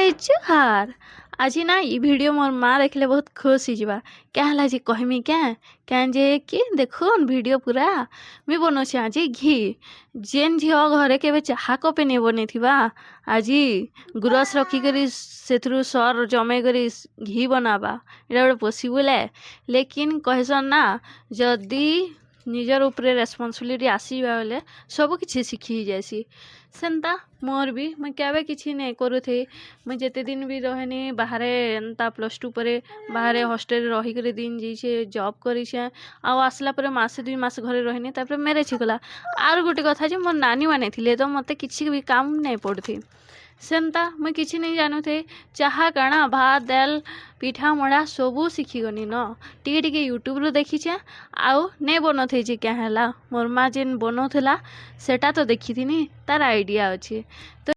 भाई जुहार। आज ना ई वीडियो मोर माँ देखले बहुत खुश होइजिबा। क्या हला जे कहमी क्या जे कि देखुन वीडियो पूरा मुई बनौछे आज घी जेन झियो घरे केबे चाहा कपे नहीं बनेथिबा आज गुरस रखिकरी सेथरु सर जमे करी घी बनाबा एटा गोटे पॉसिबल है। लेकिन कहसन ना जदी निजर उपरे रेस्पॉन्सिबिलिटी आसीबा बेले सब किछि शिखी जायसी। सेंता मोर भी मैं केबे किछि नहीं करूथी। मैं जेते दिन भी रहेनी बाहरे एंता +2 परे बाहरे हॉस्टल रही करे दिन जैसे जॉब करिछे आ आसला परे मासे 2 मास घरे रहनी तापर मैरिज गला। आर गोटे कथा जे मोर नानी माने थिले तो मते किछि भी काम नहीं पड़थी। सेंता मैं किछि नहीं जानू थे चाहा काना भात दाल पिठा मड़ा सबू शिखीगनी न टिके टिके यूट्यूब रू देखीछे आउ नहीं बनथे जे क्या हला मोर माँ जेन बनौला सेटा तो देखी थी तार आइडिया अच्छे। तो